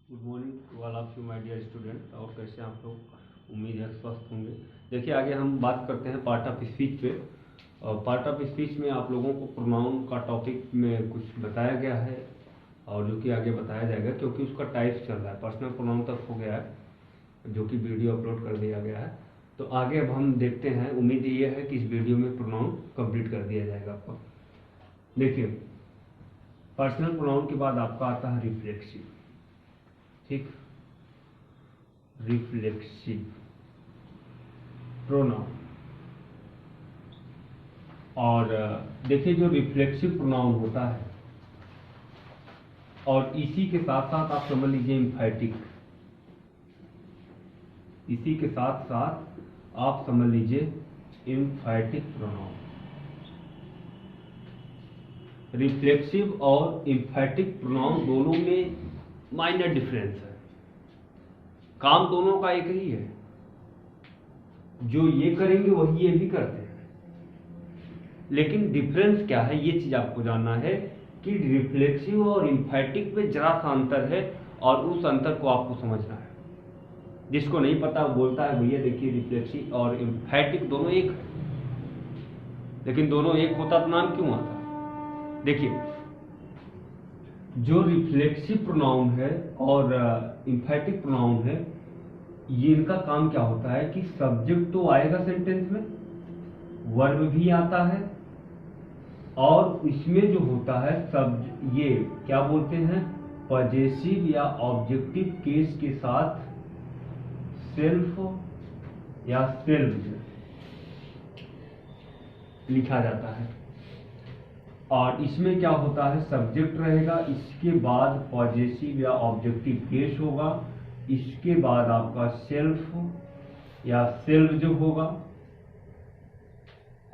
Good morning to all of you my dear student. और कैसे आप लोग, उम्मीद है स्वस्थ होंगे। देखिए, आगे हम बात करते हैं पार्ट ऑफ स्पीच पे। और पार्ट ऑफ स्पीच में आप लोगों को प्रोनाउन का टॉपिक में कुछ बताया गया है और जो कि आगे बताया जाएगा, क्योंकि उसका टाइप चल रहा है। पर्सनल प्रोनाउन तक हो गया है जो कि वीडियो अपलोड कर दिया गया है। तो आगे अब हम देखते हैं। उम्मीद ये है कि इस वीडियो में प्रोनाउन कंप्लीट कर दिया जाएगा आपको। देखिए, पर्सनल प्रोनाउन के बाद आपका आता है रिफ्लेक्सिव। ठीक, रिफ्लेक्सिव प्रोनाउन। और देखिए, जो रिफ्लेक्सिव प्रोनाउन होता है और इसी के साथ साथ आप समझ लीजिए एम्फैटिक, इसी के साथ साथ आप समझ लीजिए एम्फैटिक प्रोनाउन। रिफ्लेक्सिव और एम्फैटिक प्रोनाउन दोनों में माइनर डिफरेंस है। काम दोनों का एक ही है। जो ये करेंगे वही ये भी करते हैं, लेकिन डिफरेंस क्या है ये चीज आपको जानना है कि रिफ्लेक्सिव और एम्फैटिक में जरा सा अंतर है और उस अंतर को आपको समझना है। जिसको नहीं पता वो बोलता है भैया देखिए रिफ्लेक्सिव और एम्फैटिक दोनों एक है, लेकिन दोनों एक होता तो नाम क्यों आता? देखिए, जो रिफ्लेक्सिव प्रोनाउन है और एम्फैटिक प्रोनाउन है, ये इनका काम क्या होता है कि सब्जेक्ट तो आएगा सेंटेंस में, वर्ब भी आता है, और इसमें जो होता है सब ये क्या बोलते हैं, पजेसिव या ऑब्जेक्टिव केस के साथ सेल्फ या सेल्फ लिखा जाता है। और इसमें क्या होता है, सब्जेक्ट रहेगा, इसके बाद पॉजिटिव या ऑब्जेक्टिव केस होगा, इसके बाद आपका सेल्फ या सेल्फ जो होगा,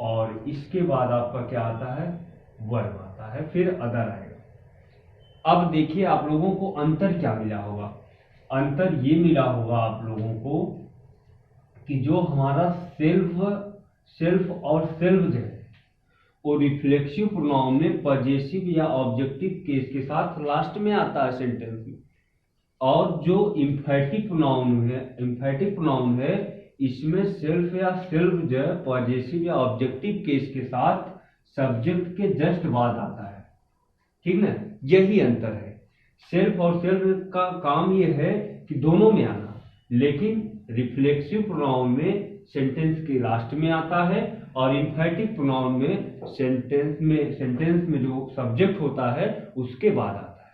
और इसके बाद आपका क्या आता है, वर्ब आता है, फिर अदर आएगा। अब देखिए आप लोगों को अंतर क्या मिला होगा। अंतर ये मिला होगा आप लोगों को कि जो हमारा सेल्फ और सेल्फ जो है वो रिफ्लेक्सिव प्रोनाउन में पजेसिव या ऑब्जेक्टिव केस के साथ लास्ट में आता है सेंटेंस में, और जो एम्फैटिक प्रोनाउन है इसमें सेल्फ या सेल्फ जो है पजेसिव या ऑब्जेक्टिव केस के साथ सब्जेक्ट के जस्ट बाद आता है। ठीक ना, यही अंतर है। सेल्फ और सेल्फ का काम ये है कि दोनों में आना, लेकिन रिफ्लेक्सिव प्रोनाउन में सेंटेंस के लास्ट में आता है और एम्फैटिक प्रोनाउन में सेंटेंस में जो सब्जेक्ट होता है उसके बाद आता है।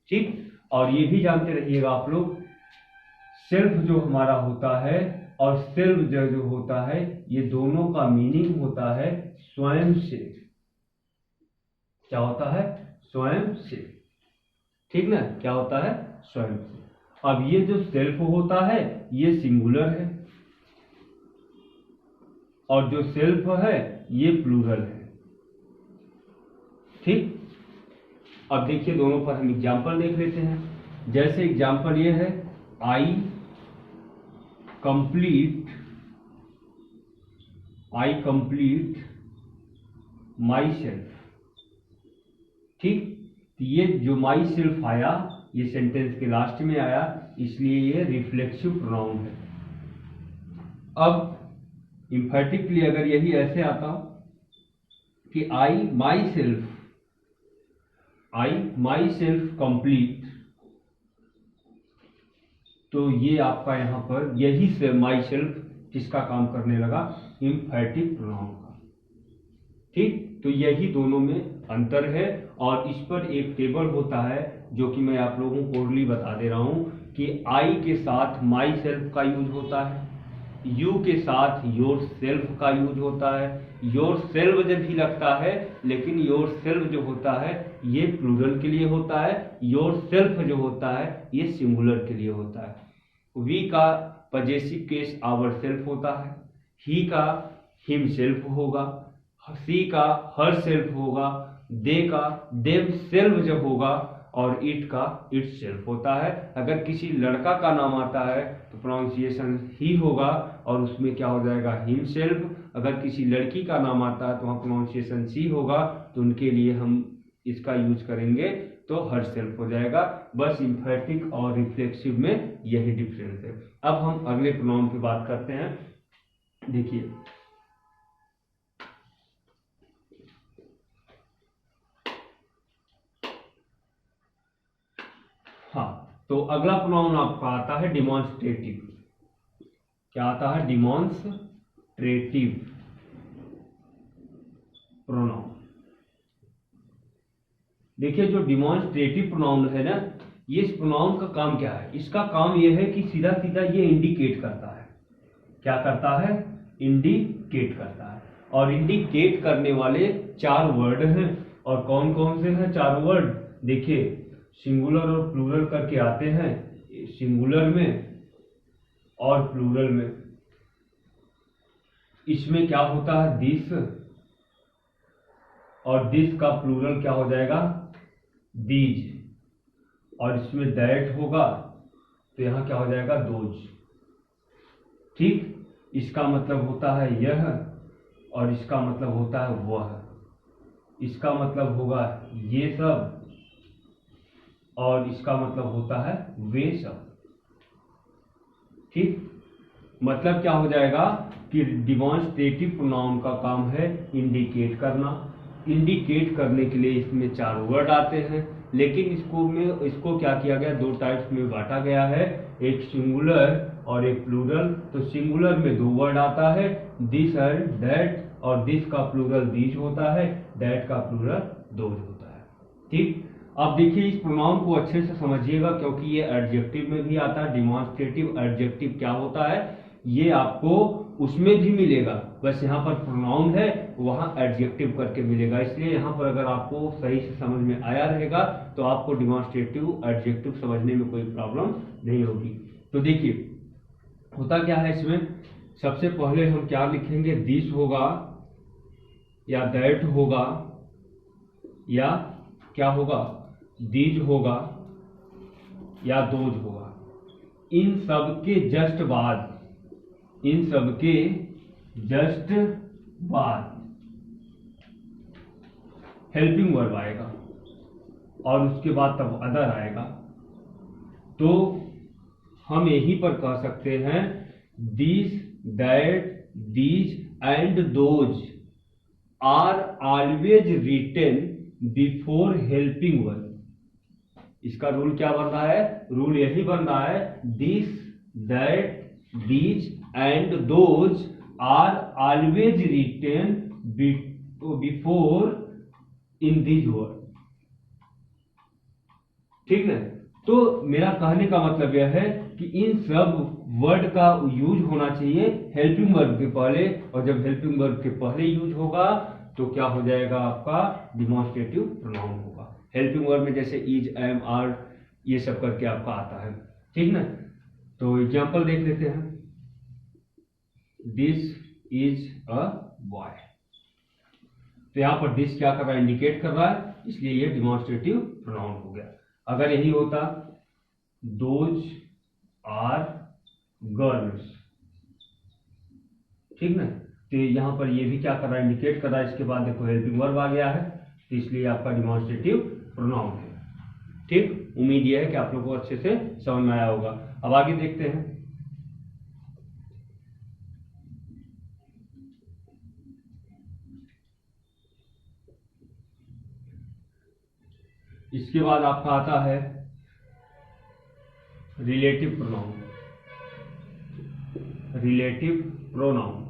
ठीक, और ये भी जानते रहिएगा आप लोग, सेल्फ जो हमारा होता है और सेल्फ जो होता है, ये दोनों का मीनिंग होता है स्वयं से। क्या होता है, स्वयं से। ठीक ना, क्या होता है, स्वयं से। अब ये जो सेल्फ होता है ये सिंगुलर है, और जो सेल्फ है ये प्लूरल है। ठीक, अब देखिए दोनों पर हम एग्जाम्पल देख लेते हैं। जैसे एग्जाम्पल ये है, आई कंप्लीट माई सेल्फ। ठीक, तो ये जो माई सेल्फ आया ये सेंटेंस के लास्ट में आया, इसलिए ये रिफ्लेक्सिव प्रोनाउन है। अब एम्फैटिक के लिए अगर यही ऐसे आता कि आई माई सेल्फ कंप्लीट, तो ये आपका यहां पर यही से माई सेल्फ किसका काम करने लगा, एम्फैटिक प्रोनाउन का। ठीक, तो यही दोनों में अंतर है। और इस पर एक टेबल होता है जो कि मैं आप लोगों को ओरली बता दे रहा हूं कि आई के साथ माई सेल्फ का यूज होता है, यू के साथ योर सेल्फ का यूज होता है, योर सेल्फ जब भी लगता है, लेकिन योर सेल्फ जो होता है ये प्लूरल के लिए होता है, योर सेल्फ जो होता है ये सिंगुलर के लिए होता है। वी का पजेसिव केस आवर सेल्फ होता है, ही का हिम सेल्फ होगा, सी का हर सेल्फ होगा, दे का देम सेल्फ जो होगा, और इट का इट सेल्फ होता है। अगर किसी लड़का का नाम आता है तो प्रोनाउंसिएशन ही होगा और उसमें क्या हो जाएगा, हिम सेल्फ। अगर किसी लड़की का नाम आता है तो वहाँ प्रोनाउंसिएशन सी होगा, तो उनके लिए हम इसका यूज करेंगे तो हर सेल्फ हो जाएगा। बस इम्फेटिक और रिफ्लेक्सिव में यही डिफरेंस है। अब हम अगले प्रोनाउन पे बात करते हैं। देखिए हाँ, तो अगला प्रोनाउन आपका आता है डिमॉन्स्ट्रेटिव। क्या आता है? Demonstrative pronoun. देखिए जो डिमॉन्स्ट्रेटिव प्रोनाउन है ना, ये इस प्रोनाउन का काम क्या है? इसका काम ये है कि सीधा सीधा ये इंडिकेट करता है। क्या करता है? इंडिकेट करता है। और इंडिकेट करने वाले 4 वर्ड हैं। और कौन कौन से हैं 4 वर्ड? देखिए सिंगुलर और प्लूरल करके आते हैं, सिंगुलर में और प्लूरल में। इसमें क्या होता है? दिस, और दिस का प्लूरल क्या हो जाएगा? दीज। और इसमें दैट होगा तो यहां क्या हो जाएगा? दोज। ठीक, इसका मतलब होता है यह, और इसका मतलब होता है वह। इसका मतलब होगा ये सब, और इसका मतलब होता है वे सब। ठीक, मतलब क्या हो जाएगा कि डिमॉन्स्ट्रेटिव प्रोनाउन का काम है इंडिकेट करना। इंडिकेट करने के लिए इसमें 4 वर्ड आते हैं, लेकिन इसको क्या किया गया? 2 टाइप्स में बांटा गया है, एक सिंगुलर और एक प्लूरल। तो सिंगुलर में 2 वर्ड आता है, दिस एंड दैट, और दिस का प्लूरल दीज होता है, दैट का प्लूरल दोज होता है। ठीक, अब देखिए इस प्रोनाउन को अच्छे से समझिएगा, क्योंकि ये एडजेक्टिव में भी आता है। डिमॉन्स्ट्रेटिव एडजेक्टिव क्या होता है ये आपको उसमें भी मिलेगा, बस यहाँ पर प्रोनाउन है, वहां एडजेक्टिव करके मिलेगा। इसलिए यहाँ पर अगर आपको सही से समझ में आया रहेगा तो आपको डिमॉन्स्ट्रेटिव एडजेक्टिव समझने में कोई प्रॉब्लम नहीं होगी। तो देखिए होता क्या है इसमें, सबसे पहले हम क्या लिखेंगे? दिस होगा या दैट होगा या क्या होगा? दीज होगा या दोज होगा। इन सब के जस्ट बाद, इन सब के जस्ट बाद हेल्पिंग वर्ब आएगा, और उसके बाद तब अदर आएगा। तो हम यहीं पर कह सकते हैं this, that, these and those are always written before helping verb. इसका रूल क्या बन रहा है? रूल यही बन रहा है, this, that, these and those are always written before in this word. ठीक है, तो मेरा कहने का मतलब यह है कि इन सब वर्ड का यूज होना चाहिए हेल्पिंग वर्ब के पहले, और जब हेल्पिंग वर्ब के पहले यूज होगा तो क्या हो जाएगा? आपका डिमॉन्स्ट्रेटिव प्रोनाउन होगा। हेल्पिंग वर्ब में जैसे इज, एम, आर, ये सब करके आपका आता है। ठीक ना, तो एग्जांपल देख लेते हैं। दिस इज अ बॉय, तो यहां पर दिस क्या कर रहा है? इंडिकेट कर रहा है, इसलिए ये डिमॉन्स्ट्रेटिव प्रोनाउन हो गया। अगर यही होता दोज आर गर्ल्स, ठीक ना, तो यहां पर ये भी क्या कर रहा है? इंडिकेट कर रहा है। इसके बाद देखो हेल्पिंग वर्ब आ गया है, तो इसलिए आपका डिमॉन्स्ट्रेटिव प्रोनाउन है। ठीक, उम्मीद यह है कि आप लोगों को अच्छे से समझ में आया होगा। अब आगे देखते हैं। इसके बाद आपका आता है रिलेटिव प्रोनाउन। रिलेटिव प्रोनाउन,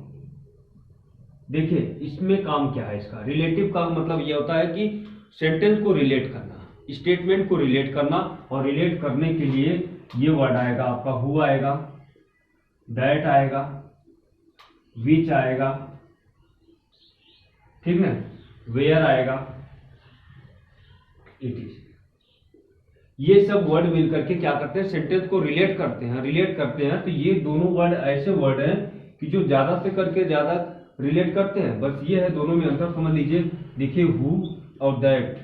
देखिए इसमें काम क्या है इसका? रिलेटिव का मतलब यह होता है कि सेंटेंस को रिलेट करना, स्टेटमेंट को रिलेट करना, और रिलेट करने के लिए ये वर्ड आएगा आपका, हु आएगा, दैट आएगा, विच आएगा, ठीक है, वेयर आएगा, इट इज। ये सब वर्ड मिलकर के क्या करते हैं? सेंटेंस को रिलेट करते हैं। रिलेट करते हैं तो ये दोनों वर्ड ऐसे वर्ड हैं कि जो ज्यादा से करके ज्यादा रिलेट करते हैं। बस ये है, दोनों में अंतर समझ लीजिए। देखिए हु और दैट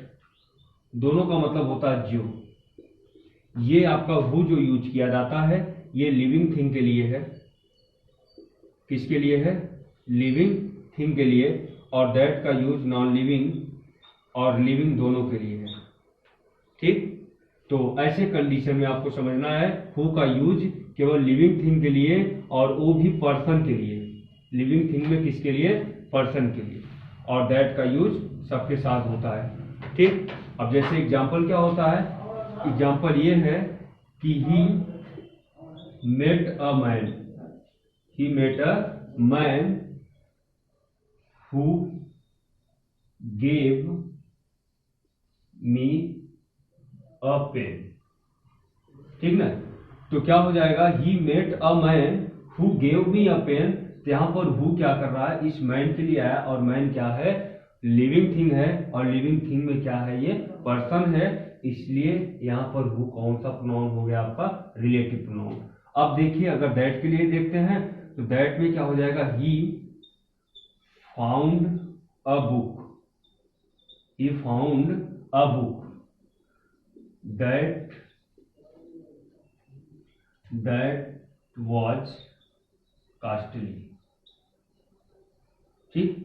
दोनों का मतलब होता है जो। ये आपका हु जो यूज किया जाता है ये लिविंग थिंग के लिए है। किसके लिए है? लिविंग थिंग के लिए। और दैट का यूज नॉन लिविंग और लिविंग दोनों के लिए है। ठीक। तो ऐसे कंडीशन में आपको समझना है हु का यूज केवल लिविंग थिंग के लिए, और वो भी पर्सन के लिए। लिविंग थिंग में किसके लिए? पर्सन के लिए। और दैट का यूज सबके साथ होता है, ठीक। अब जैसे एग्जाम्पल क्या होता है, एग्जाम्पल ये है कि he met a man, he met a man who gave me a pen, ठीक ना। तो क्या हो जाएगा, he met a man who gave me a pen. तो यहां पर हु क्या कर रहा है, इस मैन के लिए आया, और मैन क्या है? लिविंग थिंग है, और लिविंग थिंग में क्या है? ये पर्सन है, इसलिए यहां पर हु कौन सा प्रोनाउन हो गया आपका? Relative pronoun. अब देखिए अगर दैट के लिए देखते हैं तो दैट में क्या हो जाएगा, he found a book, he found a book that was costly, ठीक।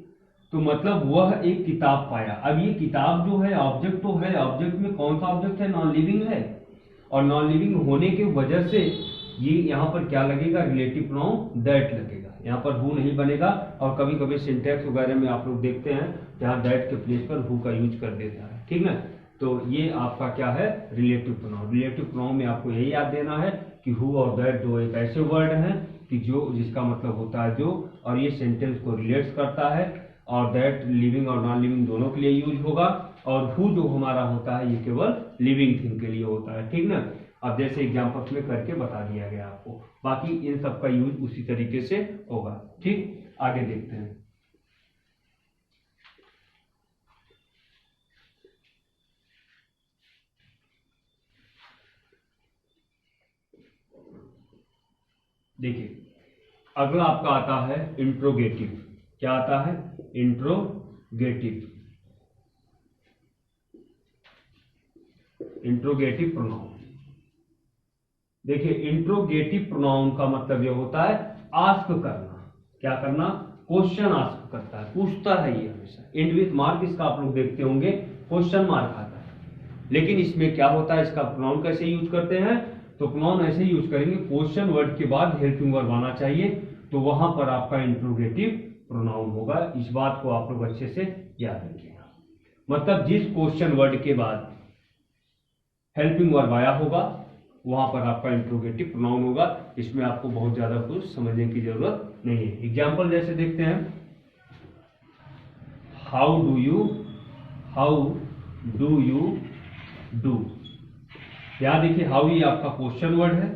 तो मतलब वह एक किताब पाया। अब ये किताब जो है ऑब्जेक्ट तो है, ऑब्जेक्ट में कौन सा ऑब्जेक्ट है? नॉन लिविंग है, और नॉन लिविंग होने की वजह से ये यहाँ पर क्या लगेगा? रिलेटिव प्रोनाउन दैट लगेगा, यहाँ पर हु नहीं बनेगा। और कभी कभी सिंटैक्स वगैरह में आप लोग देखते हैं जहाँ दैट के प्लेस पर हु का यूज कर देता है, ठीक ना। तो ये आपका क्या है? Relative pronoun. रिलेटिव प्रोनाउन में आपको यही याद देना है कि हु और दैट दो एक ऐसे वर्ड हैं कि जो जिसका मतलब होता है जो, और ये सेंटेंस को रिलेट्स करता है, और दैट लिविंग और नॉन लिविंग दोनों के लिए यूज होगा। और हु जो हमारा होता है ये केवल लिविंग थिंग के लिए होता है, ठीक ना। अब जैसे एग्जाम्पल्स में करके बता दिया गया आपको, बाकी इन सब का यूज उसी तरीके से होगा, ठीक। आगे देखते हैं। देखिए अगला आपका आता है इंट्रोगेटिव। क्या आता है? इंट्रोगेटिव। Interrogative pronoun. देखिए इंट्रोगेटिव प्रोनाउन का मतलब यह होता है आस्क करना। क्या करना? क्वेश्चन आस्क करता है, पूछता है ये हमेशा। एंड विथ मार्क इसका आप लोग देखते होंगे, क्वेश्चन मार्क आता है। लेकिन इसमें क्या होता है, इसका प्रोनाउन कैसे यूज करते हैं? तो प्रोनाउन ऐसे यूज करेंगे, क्वेश्चन वर्ड के बाद हेल्पिंग वर्ब आना चाहिए, तो वहां पर आपका इंट्रोगेटिव प्रोनाउन होगा। इस बात को आप लोग अच्छे से याद रखिएगा। मतलब जिस क्वेश्चन वर्ड के बाद हेल्पिंग वर्ब आया होगा वहां पर आपका इंट्रोगेटिव प्रोनाउन होगा। इसमें आपको बहुत ज्यादा कुछ समझने की जरूरत नहीं है। एग्जाम्पल जैसे देखते हैं, हाउ डू यू डू। यहां देखिए हाउ ये आपका क्वेश्चन वर्ड है,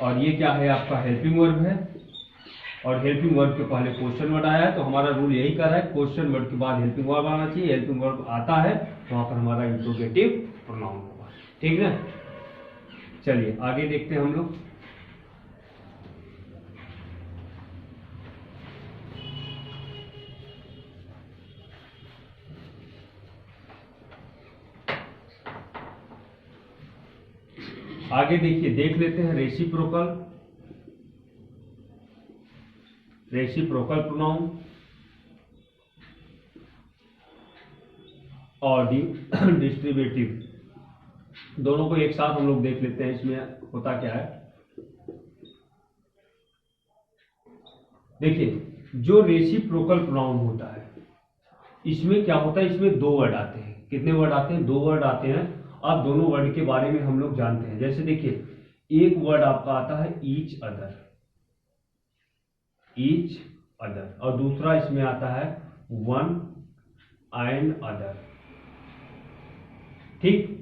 और ये क्या है? आपका हेल्पिंग वर्ब है, और हेल्पिंग वर्ब के पहले क्वेश्चन वर्ड आया है। तो हमारा रूल यही कर रहा है, क्वेश्चन वर्ड के बाद हेल्पिंग वर्ब आना चाहिए। हेल्पिंग वर्ब आता है तो वहां पर हमारा इंट्रोगेटिव प्रोनाउन होगा, ठीक है। चलिए आगे देखते हैं हम लोग। आगे देखिए, देख लेते हैं रेसिप्रोकल। रेसिप्रोकल प्रोनाउन और डिस्ट्रीब्यूटिव, दोनों को एक साथ हम लोग देख लेते हैं। इसमें होता क्या है, देखिए जो रेसिप्रोकल प्रोनाउन होता है इसमें क्या होता है, इसमें दो वर्ड आते हैं। कितने वर्ड आते हैं? दो वर्ड आते हैं। अब दोनों वर्ड के बारे में हम लोग जानते हैं। जैसे देखिए एक वर्ड आपका आता है ईच अदर, ईच अदर, और दूसरा इसमें आता है वन एंड अदर, ठीक।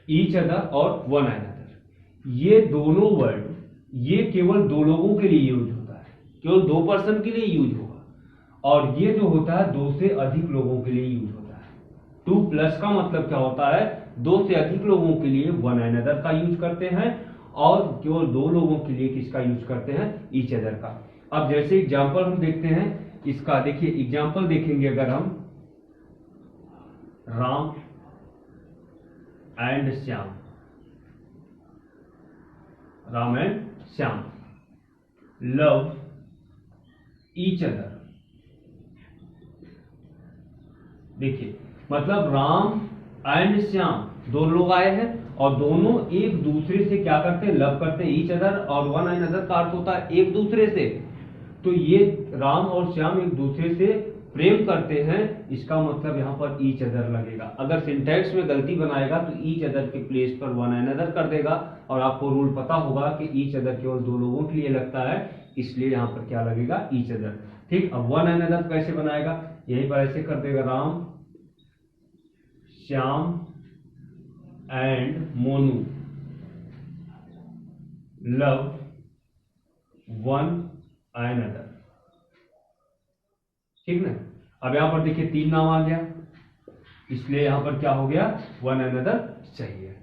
ईच अदर और वन एंड अदर, ये दोनों वर्ड ये केवल दो लोगों के लिए यूज होता है, केवल दो पर्सन के लिए यूज होगा। और ये जो होता है दो से अधिक लोगों के लिए यूज होता है। टू प्लस का मतलब क्या होता है? दो से अधिक लोगों के लिए वन एंड अदर का यूज करते हैं, और केवल दो लोगों के लिए किसका यूज करते हैं? ईच अदर का। अब जैसे एग्जाम्पल हम देखते हैं इसका, देखिए एग्जाम्पल देखेंगे अगर हम, Ram and Shyam, Ram and Shyam love each other. देखिए मतलब राम एंड श्याम दो लोग आए हैं और दोनों एक दूसरे से क्या करते हैं, लव करते हैं, ईच अदर, और वन अनदर का अर्थ होता है एक दूसरे से। तो ये राम और श्याम एक दूसरे से प्रेम करते हैं, इसका मतलब यहाँ पर ईच अदर लगेगा। अगर सिंटैक्स में गलती बनाएगा तो ईच अदर के प्लेस पर वन अनदर कर देगा, और आपको रूल पता होगा कि ईच अदर केवल दो लोगों के लिए लगता है, इसलिए यहाँ पर क्या लगेगा, ईच अदर। ठीक, अब वन अनदर कैसे बनाएगा, यहीं पर ऐसे कर देगा, Ram Shyam and Monu love one another. ठीक ना। अब यहां पर देखिए 3 नाम आ गया, इसलिए यहां पर क्या हो गया, वन अनदर चाहिए।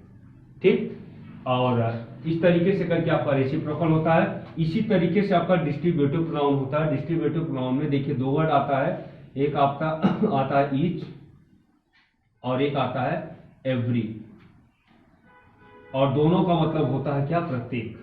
ठीक, और इस तरीके से करके आपका रेसिप्रोकल होता है। इसी तरीके से आपका डिस्ट्रीब्यूटिव प्रोनाउन होता है। डिस्ट्रीब्यूटिव प्रोनाउन में देखिए 2 वर्ड आता है, एक आपका आता है ईच और एक आता है एवरी, और दोनों का मतलब होता है क्या, प्रत्येक।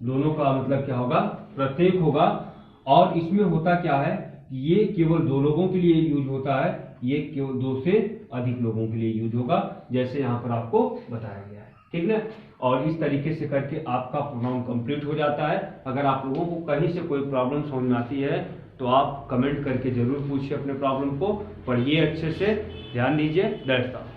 दोनों का मतलब क्या होगा, प्रत्येक होगा। और इसमें होता क्या है, ये केवल 2 लोगों के लिए यूज होता है, ये केवल 2 से अधिक लोगों के लिए यूज होगा, जैसे यहां पर आपको बताया गया है। ठीक ना। और इस तरीके से करके आपका प्रोनाउन कंप्लीट हो जाता है। अगर आप लोगों को कहीं से कोई प्रॉब्लम समझ में आती है तो आप कमेंट करके जरूर पूछिए अपने प्रॉब्लम को, पढ़िए अच्छे से, ध्यान दीजिए। That's all.